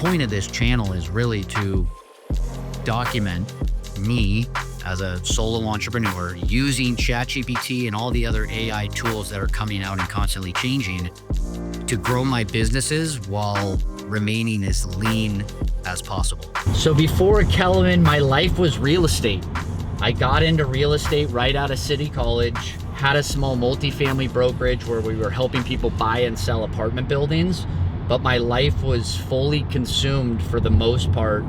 point of this channel is really to document me as a solo entrepreneur using ChatGPT and all the other AI tools that are coming out and constantly changing to grow my businesses while remaining as lean as possible. So before Kellerman, my life was real estate. I got into real estate right out of City College, had a small multifamily brokerage where we were helping people buy and sell apartment buildings, but my life was fully consumed for the most part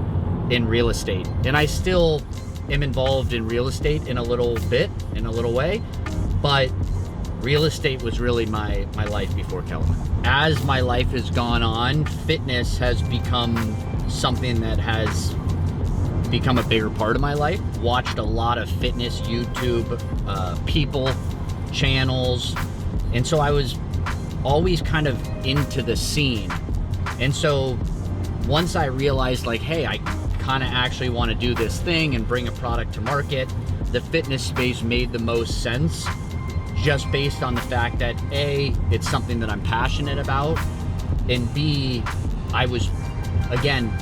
in real estate. And I still am involved in real estate in a little bit, in a little way, but real estate was really my life before Kellerman. As my life has gone on, fitness has become something that has become a bigger part of my life. Watched a lot of fitness YouTube people, channels, and so I was always kind of into the scene. And so once I realized like, hey, I kind of actually want to do this thing and bring a product to market, the fitness space made the most sense, just based on the fact that A, it's something that I'm passionate about, and B, I was, again,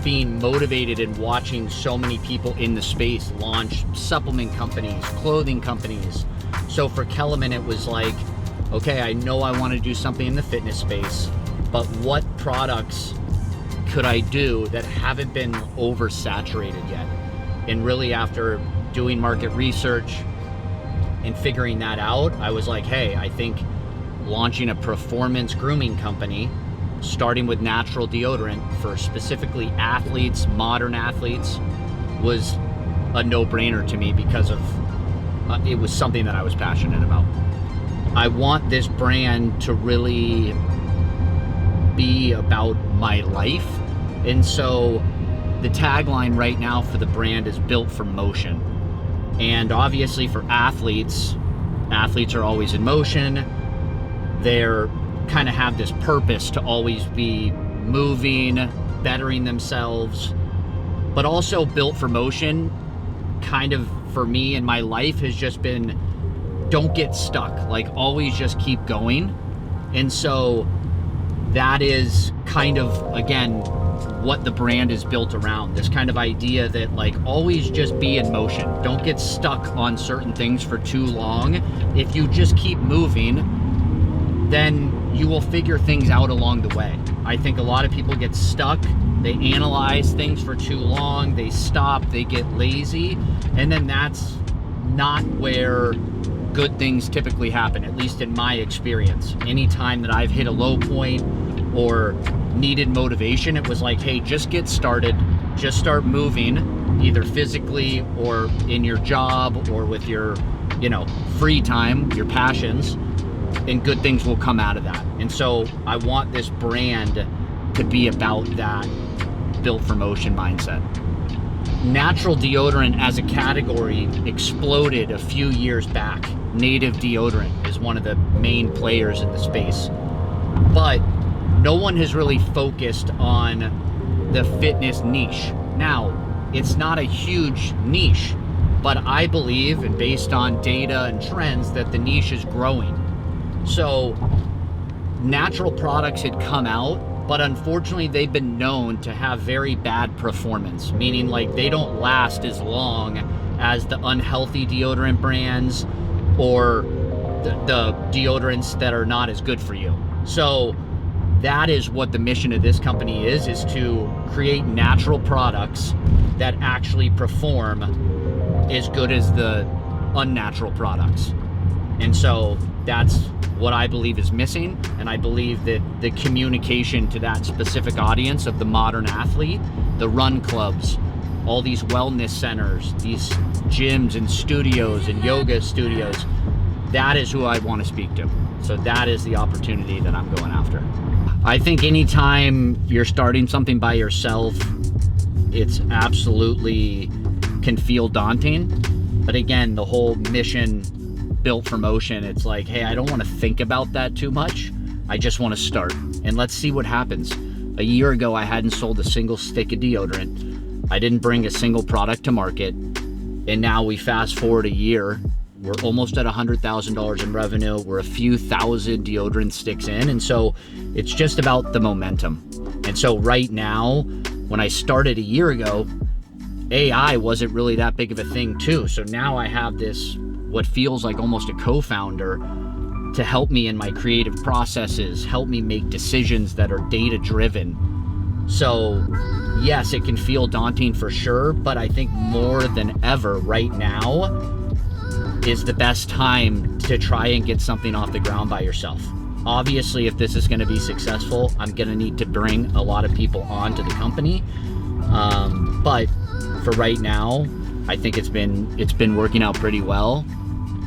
being motivated and watching so many people in the space launch supplement companies, clothing companies. So for Kellerman, it was like, okay, I know I want to do something in the fitness space, but what products could I do that haven't been oversaturated yet? And really, after doing market research and figuring that out, I was like, hey, I think launching a performance grooming company, starting with natural deodorant for specifically athletes, modern athletes, was a no-brainer to me because of it was something that I was passionate about. I want this brand to really be about my life. And so the tagline right now for the brand is built for motion. And obviously for athletes are always in motion. They're kind of have this purpose to always be moving, bettering themselves, but also built for motion kind of for me in my life has just been, don't get stuck, like always just keep going. And so that is kind of, again, what the brand is built around, this kind of idea that like always just be in motion. Don't get stuck on certain things for too long. If you just keep moving, then you will figure things out along the way. I think a lot of people get stuck. They analyze things for too long. They stop, they get lazy. And then that's not where good things typically happen, at least in my experience. Anytime that I've hit a low point or needed motivation, it was like, hey, just get started, just start moving, either physically or in your job or with your, free time, your passions, and good things will come out of that. And so I want this brand to be about that built for motion mindset. Natural deodorant as a category exploded a few years back. Native deodorant is one of the main players in the space, but no one has really focused on the fitness niche. Now, it's not a huge niche, but I believe, and based on data and trends, that the niche is growing. So natural products had come out, but unfortunately they've been known to have very bad performance, meaning like they don't last as long as the unhealthy deodorant brands or the deodorants that are not as good for you. So that is what the mission of this company is to create natural products that actually perform as good as the unnatural products. And so that's what I believe is missing. And I believe that the communication to that specific audience of the modern athlete, the run clubs, all these wellness centers, these gyms and studios and yoga studios, that is who I want to speak to. So that is the opportunity that I'm going after. I think anytime you're starting something by yourself, it's absolutely can feel daunting. But again, the whole mission built for motion, it's like, hey, I don't want to think about that too much. I just want to start and let's see what happens. A year ago, I hadn't sold a single stick of deodorant. I didn't bring a single product to market. And now we fast forward a year, we're almost at $100,000 in revenue. We're a few thousand deodorant sticks in. And so it's just about the momentum. And And so right now, when I started a year ago, AI wasn't really that big of a thing too. So now I have this, what feels like almost a co-founder to help me in my creative processes, help me make decisions that are data-driven. So yes, it can feel daunting for sure, but I think more than ever right now is the best time to try and get something off the ground by yourself. Obviously, if this is going to be successful, I'm going to need to bring a lot of people onto the company. But for right now, I think it's been working out pretty well,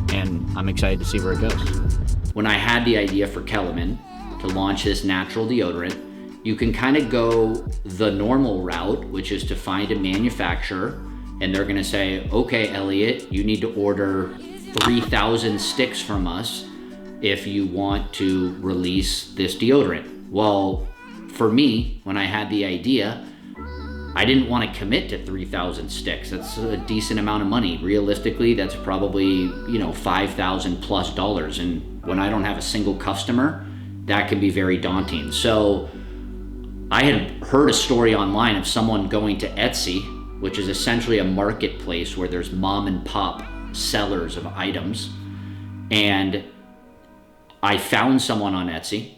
and I'm excited to see where it goes. When I had the idea for Kellerman to launch this natural deodorant, you can kind of go the normal route, which is to find a manufacturer, and they're gonna say, okay, Elliot, you need to order 3,000 sticks from us if you want to release this deodorant. Well, for me, when I had the idea, I didn't want to commit to 3,000 sticks. That's a decent amount of money. Realistically, that's probably, $5,000 plus. And when I don't have a single customer, that can be very daunting. So I had heard a story online of someone going to Etsy, which is essentially a marketplace where there's mom and pop sellers of items. And I found someone on Etsy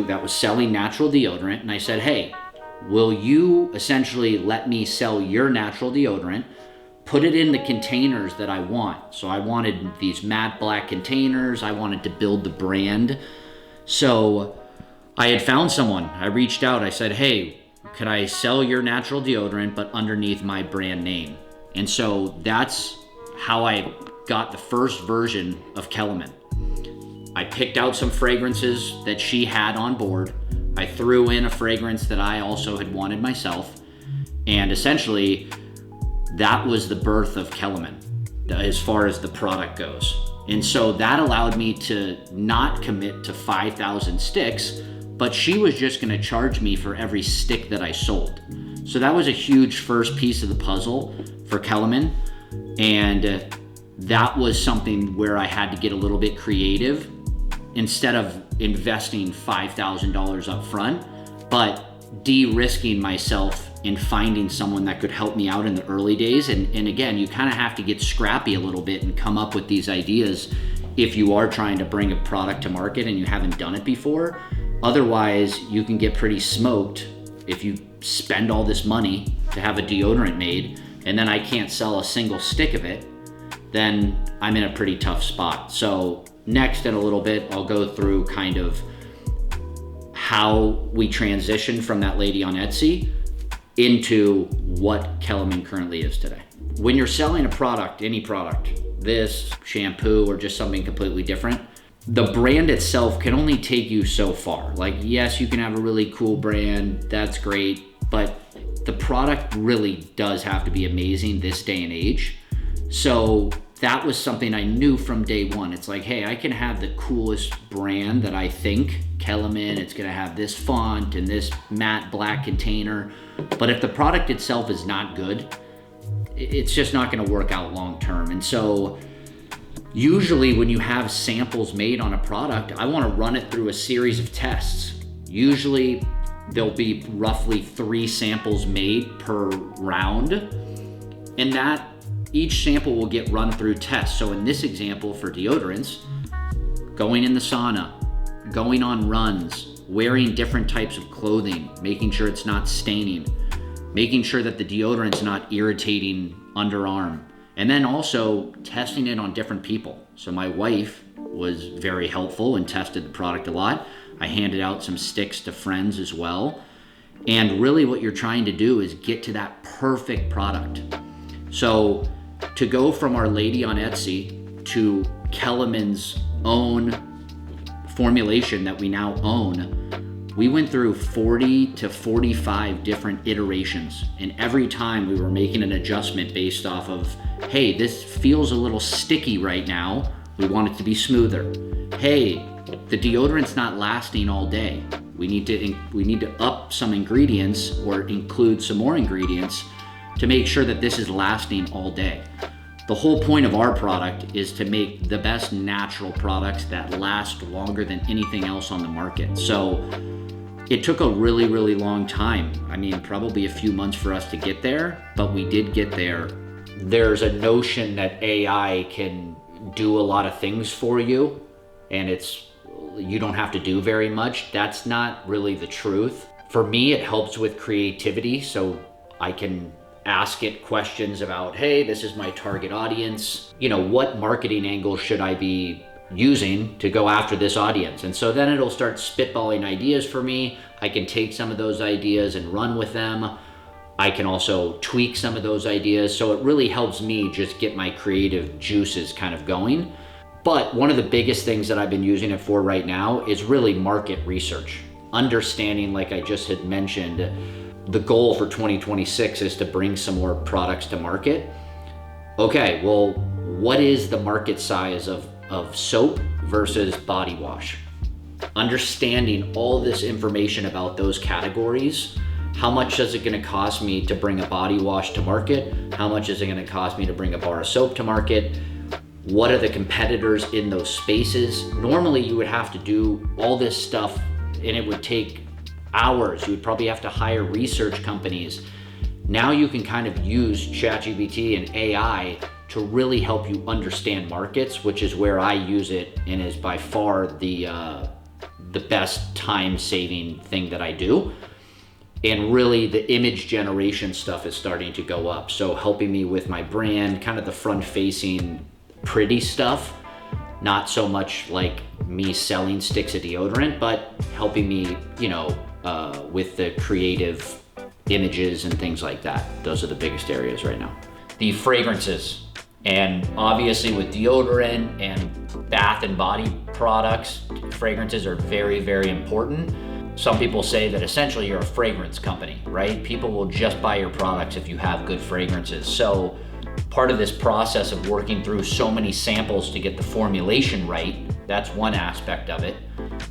that was selling natural deodorant. And I said, hey, will you essentially let me sell your natural deodorant, put it in the containers that I want? So I wanted these matte black containers. I wanted to build the brand. So I had found someone. I reached out. I said, hey, could I sell your natural deodorant, but underneath my brand name? And so that's how I got the first version of Kellerman. I picked out some fragrances that she had on board. I threw in a fragrance that I also had wanted myself. And essentially, that was the birth of Kellerman as far as the product goes. And so that allowed me to not commit to 5,000 sticks, but she was just gonna charge me for every stick that I sold. So that was a huge first piece of the puzzle for Kellerman. And that was something where I had to get a little bit creative instead of investing $5,000 up front, but de-risking myself in finding someone that could help me out in the early days. And again, you kind of have to get scrappy a little bit and come up with these ideas if you are trying to bring a product to market and you haven't done it before. Otherwise, you can get pretty smoked if you spend all this money to have a deodorant made and then I can't sell a single stick of it, then I'm in a pretty tough spot. So next in a little bit, I'll go through kind of how we transitioned from that lady on Etsy into what Kellerman currently is today. When you're selling a product, any product, this shampoo or just something completely different, the brand itself can only take you so far. Like, yes, you can have a really cool brand, that's great, but the product really does have to be amazing this day and age. So that was something I knew from day one. It's like, hey, I can have the coolest brand that I think, Kellerman, it's gonna have this font and this matte black container, but if the product itself is not good, it's just not gonna work out long term. And so usually when you have samples made on a product, I wanna run it through a series of tests. Usually there'll be roughly 3 samples made per round, and that each sample will get run through tests. So in this example for deodorants, going in the sauna, going on runs, wearing different types of clothing, making sure it's not staining, making sure that the deodorant's not irritating underarm, and then also testing it on different people. So my wife was very helpful and tested the product a lot. I handed out some sticks to friends as well. And really what you're trying to do is get to that perfect product. So to go from our lady on Etsy to Kellerman's own formulation that we now own, we went through 40 to 45 different iterations. And every time we were making an adjustment based off of, hey, this feels a little sticky right now. We want it to be smoother. Hey, the deodorant's not lasting all day. We need to up some ingredients or include some more ingredients to make sure that this is lasting all day. The whole point of our product is to make the best natural products that last longer than anything else on the market. So It took a really, really long time. I mean, probably a few months for us to get there, but we did get there. There's a notion that AI can do a lot of things for you, and you don't have to do very much. That's not really the truth. For me, it helps with creativity, so I can ask it questions about, hey, this is my target audience. What marketing angle should I be using to go after this audience? And so then it'll start spitballing ideas for me. I can take some of those ideas and run with them. I can also tweak some of those ideas. So it really helps me just get my creative juices kind of going. But one of the biggest things that I've been using it for right now is really market research. Understanding, like I just had mentioned, the goal for 2026 is to bring some more products to market. Okay, well, what is the market size of soap versus body wash? Understanding all this information about those categories. How much is it gonna cost me to bring a body wash to market? How much is it gonna cost me to bring a bar of soap to market? What are the competitors in those spaces? Normally you would have to do all this stuff and it would take hours. You would probably have to hire research companies. Now you can kind of use ChatGPT and AI to really help you understand markets, which is where I use it and is by far the best time-saving thing that I do. And really the image generation stuff is starting to go up. So helping me with my brand, kind of the front-facing pretty stuff, not so much like me selling sticks of deodorant, but helping me, with the creative images and things like that. Those are the biggest areas right now. The fragrances, and obviously with deodorant and bath and body products, fragrances are very, very important. Some people say that essentially you're a fragrance company, right? People will just buy your products if you have good fragrances. So part of this process of working through so many samples to get the formulation right, that's one aspect of it.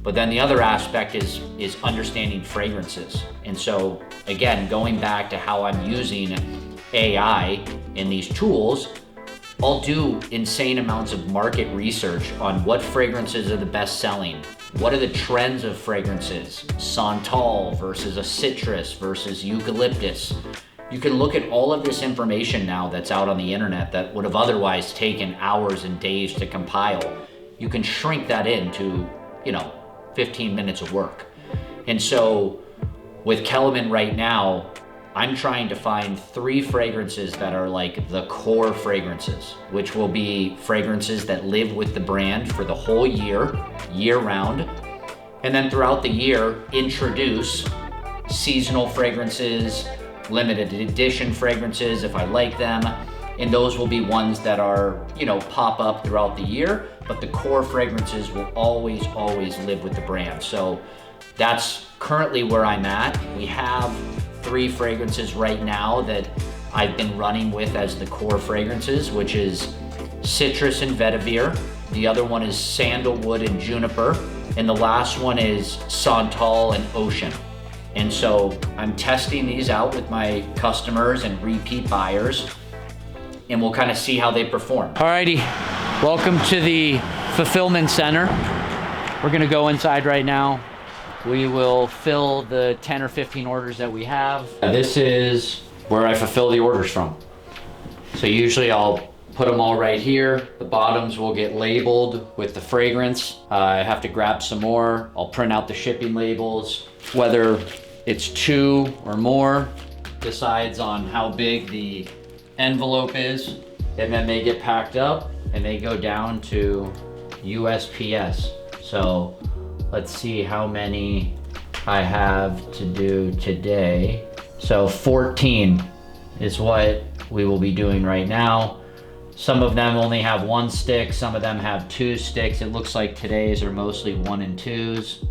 But then the other aspect is understanding fragrances. And so again, going back to how I'm using AI in these tools, I'll do insane amounts of market research on what fragrances are the best selling. What are the trends of fragrances? Santal versus a citrus versus eucalyptus. You can look at all of this information now that's out on the internet that would have otherwise taken hours and days to compile. You can shrink that into, 15 minutes of work. And so with Kellerman right now, I'm trying to find 3 fragrances that are like the core fragrances, which will be fragrances that live with the brand for the whole year, year round. And then throughout the year, introduce seasonal fragrances, limited edition fragrances if I like them. And those will be ones that are, pop up throughout the year, but the core fragrances will always, always live with the brand. So that's currently where I'm at. We have 3 fragrances right now that I've been running with as the core fragrances, which is citrus and vetiver. The other one is sandalwood and juniper. And the last one is santal and ocean. And so I'm testing these out with my customers and repeat buyers, and we'll kind of see how they perform. Alrighty, welcome to the fulfillment center. We're gonna go inside right now. We will fill the 10 or 15 orders that we have. This is where I fulfill the orders from. So usually I'll put them all right here. The bottoms will get labeled with the fragrance. I have to grab some more. I'll print out the shipping labels. Whether it's 2 or more decides on how big the envelope is. And then they get packed up and they go down to USPS. So let's see how many I have to do today. So 14 is what we will be doing right now. Some of them only have 1 stick, some of them have 2 sticks. It looks like today's are mostly 1 and 2s.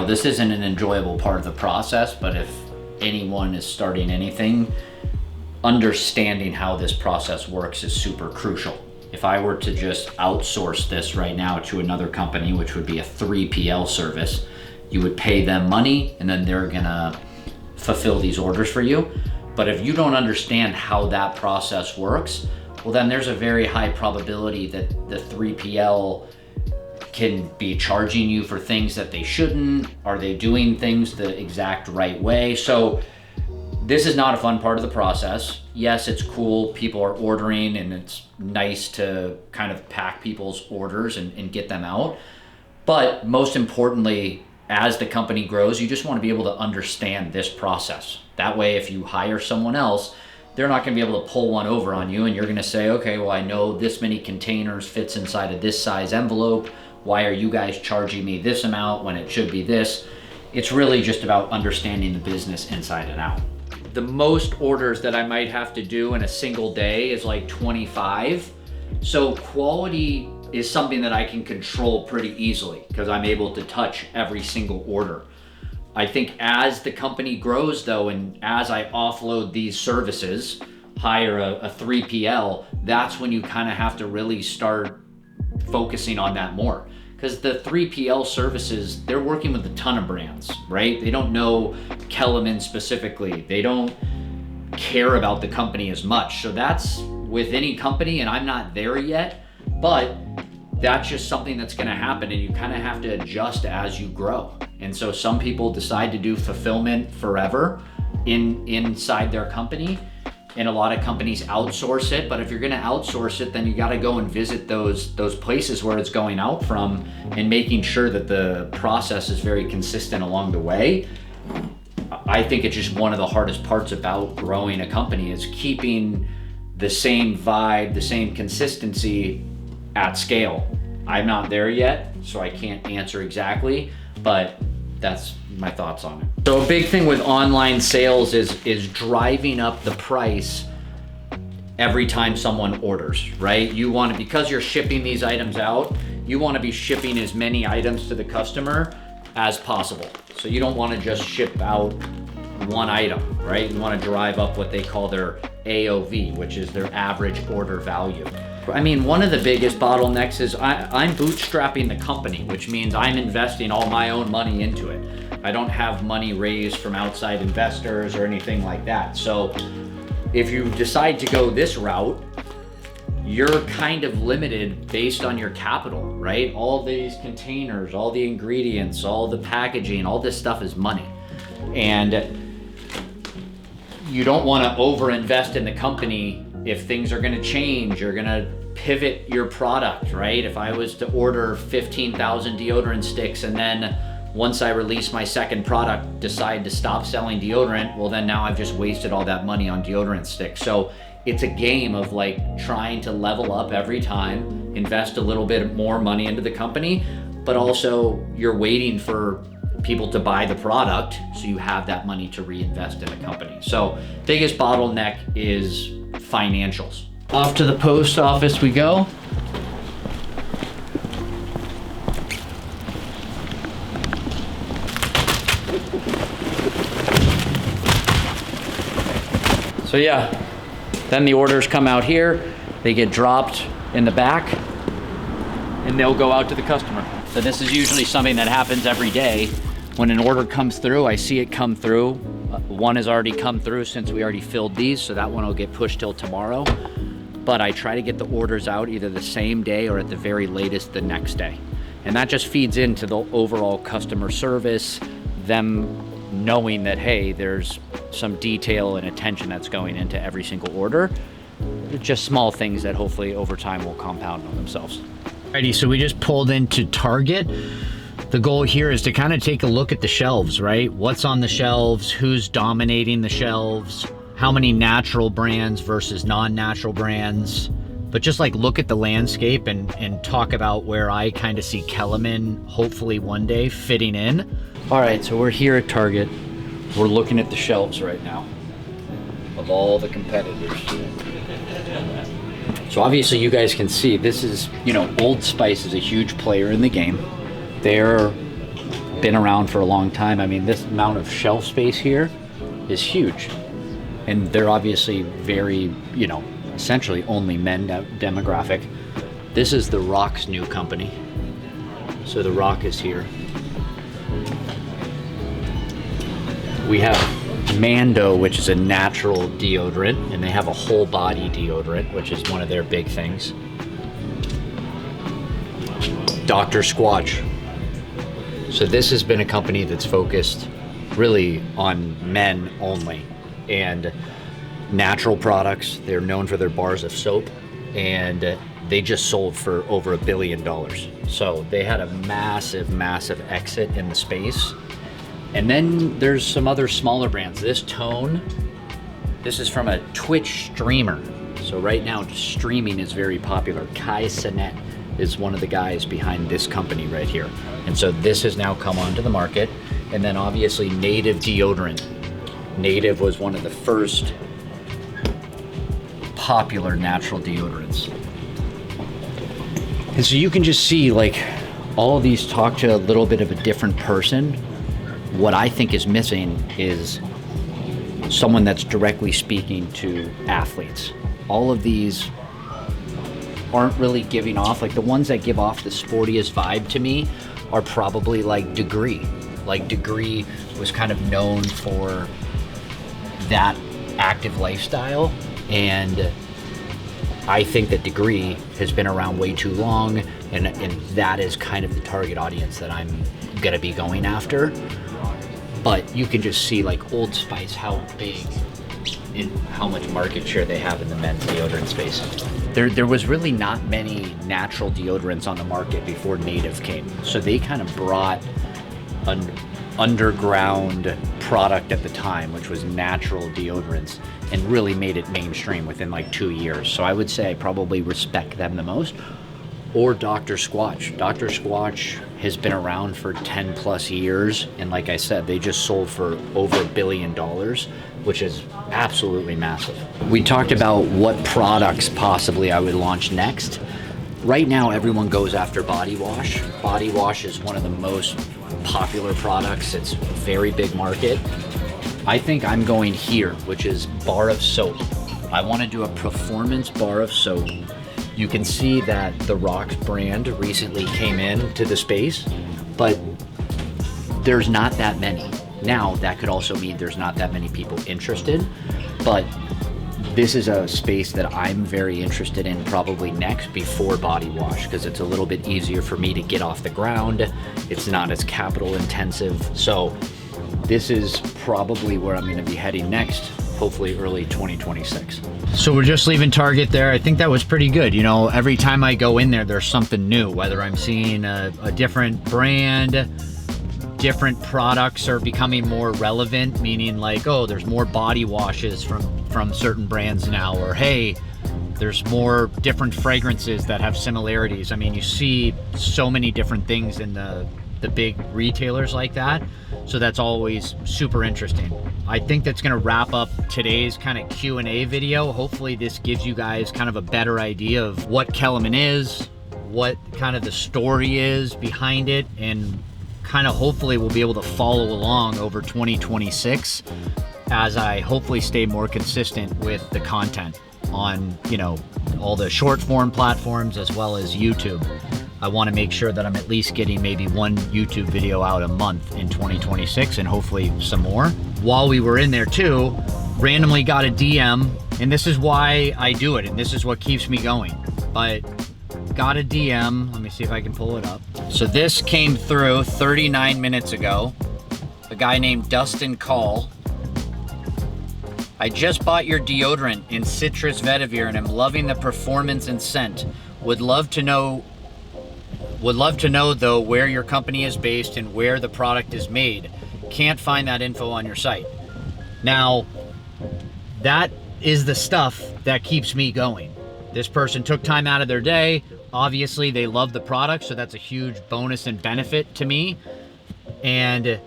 This isn't an enjoyable part of the process, but if anyone is starting anything, understanding how this process works is super crucial. If I were to just outsource this right now to another company, which would be a 3PL service, you would pay them money and then they're gonna fulfill these orders for you. But if you don't understand how that process works, well, then there's a very high probability that the 3PL can be charging you for things that they shouldn't. Are they doing things the exact right way? So this is not a fun part of the process. Yes, it's cool, people are ordering, and it's nice to kind of pack people's orders and get them out. But most importantly, as the company grows, you just want to be able to understand this process. That way, if you hire someone else, they're not going to be able to pull one over on you, and you're going to say, okay, well, I know this many containers fits inside of this size envelope. Why are you guys charging me this amount when it should be this? It's really just about understanding the business inside and out. The most orders that I might have to do in a single day is like 25. So quality is something that I can control pretty easily because I'm able to touch every single order. I think as the company grows though, and as I offload these services, hire a 3PL, that's when you kind of have to really start focusing on that more. Because the 3PL services, they're working with a ton of brands, right? They don't know Kellerman specifically. They don't care about the company as much. So that's with any company, and I'm not there yet, but that's just something that's gonna happen, and you kind of have to adjust as you grow. And so some people decide to do fulfillment forever inside their company, and a lot of companies outsource it. But if you're gonna outsource it, then you gotta go and visit those places where it's going out from and making sure that the process is very consistent along the way. I think it's just one of the hardest parts about growing a company is keeping the same vibe, the same consistency at scale. I'm not there yet, so I can't answer exactly, but that's my thoughts on it. So a big thing with online sales is driving up the price every time someone orders, right? You want to, because you're shipping these items out, you want to be shipping as many items to the customer as possible. So you don't want to just ship out one item, right? You want to drive up what they call their AOV, which is their average order value. I mean, one of the biggest bottlenecks is I'm bootstrapping the company, which means I'm investing all my own money into it. I don't have money raised from outside investors or anything like that. So if you decide to go this route, you're kind of limited based on your capital, right? All these containers, all the ingredients, all the packaging, all this stuff is money. And you don't want to overinvest in the company if things are going to change. You're going to pivot your product, right? If I was to order 15,000 deodorant sticks and then once I release my second product, decide to stop selling deodorant, well then now I've just wasted all that money on deodorant sticks. So it's a game of like trying to level up every time, invest a little bit more money into the company, but also you're waiting for people to buy the product so you have that money to reinvest in the company. So biggest bottleneck is financials. Off to the post office we go. So yeah, then the orders come out here, they get dropped in the back, and they'll go out to the customer. So this is usually something that happens every day. When an order comes through, I see it come through. One has already come through since we already filled these, so that one will get pushed till tomorrow. But I try to get the orders out either the same day or at the very latest the next day. And that just feeds into the overall customer service, them knowing that, hey, there's some detail and attention that's going into every single order. Just small things that hopefully over time will compound on themselves. Alrighty, so we just pulled into Target. The goal here is to kind of take a look at the shelves, right? What's on the shelves, who's dominating the shelves, how many natural brands versus non-natural brands, but just like look at the landscape and talk about where I kind of see Kellerman hopefully one day fitting in. All right, so we're here at Target. We're looking at the shelves right now of all the competitors. So obviously you guys can see this is, you know, Old Spice is a huge player in the game. They're been around for a long time. I mean, this amount of shelf space here is huge. And they're obviously very, you know, essentially only men demographic. This is The Rock's new company. So The Rock is here. We have Mando, which is a natural deodorant, and they have a whole body deodorant, which is one of their big things. Dr. Squatch. So this has been a company that's focused really on men only and natural products. They're known for their bars of soap, and they just sold for over $1 billion. So they had a massive, massive exit in the space. And then there's some other smaller brands. This Tone, this is from a Twitch streamer. So right now, streaming is very popular. Kai Cenat is one of the guys behind this company right here. And so this has now come onto the market. And then obviously Native deodorant. Native was one of the first popular natural deodorants. And so you can just see, like, all of these talk to a little bit of a different person. What I think is missing is someone that's directly speaking to athletes. All of these aren't really giving off, like the ones that give off the sportiest vibe to me are probably like Degree. Like Degree was kind of known for that active lifestyle, and I think that Degree has been around way too long, and that is kind of the target audience that I'm gonna be going after. But you can just see, like, Old Spice, how big and how much market share they have in the men's deodorant space. There was really not many natural deodorants on the market before Native came. So they kind of brought an underground product at the time, which was natural deodorants, and really made it mainstream within like 2 years. So I would say I probably respect them the most. Or Dr. Squatch. Dr. Squatch has been around for 10 plus years, and like I said, they just sold for over $1 billion, which is absolutely massive. We talked about what products possibly I would launch next. Right now, everyone goes after body wash. Body wash is one of the most popular products. It's a very big market. I think I'm going here, which is bar of soap. I want to do a performance bar of soap. You can see that the Rock's brand recently came into the space, but there's not that many. Now, that could also mean there's not that many people interested, but this is a space that I'm very interested in probably next before body wash, because it's a little bit easier for me to get off the ground. It's not as capital intensive. So this is probably where I'm going to be heading next, hopefully early 2026. So we're just leaving Target there. I think that was pretty good. You know, every time I go in there, there's something new, whether I'm seeing a different brand, different products are becoming more relevant, meaning like, oh, there's more body washes from certain brands now, or hey, there's more different fragrances that have similarities. I mean, you see so many different things in the big retailers like that. So that's always super interesting. I think that's gonna wrap up today's kind of Q&A video. Hopefully this gives you guys kind of a better idea of what Kellerman is, what kind of the story is behind it, and kind of hopefully we'll be able to follow along over 2026 as I hopefully stay more consistent with the content on, you know, all the short form platforms as well as YouTube. I want to make sure that I'm at least getting maybe one YouTube video out a month in 2026, and hopefully some more. While we were in there too, randomly got a DM, and this is why I do it, and this is what keeps me going. But got a DM, let me see if I can pull it up. So this came through 39 minutes ago. A guy named Dustin Call. I just bought your deodorant in citrus vetiver and am loving the performance and scent. Would love to know though where your company is based and where the product is made. Can't find that info on your site. Now, that is the stuff that keeps me going. This person took time out of their day. Obviously, they love the product, so that's a huge bonus and benefit to me. And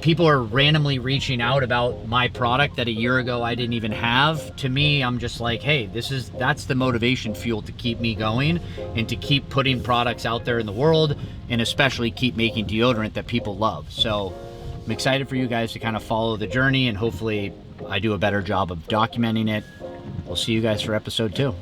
people are randomly reaching out about my product that a year ago I didn't even have. To me, I'm just like, hey, that's the motivation fuel to keep me going and to keep putting products out there in the world, and especially keep making deodorant that people love. So I'm excited for you guys to kind of follow the journey, and hopefully I do a better job of documenting it. We'll see you guys for episode 2.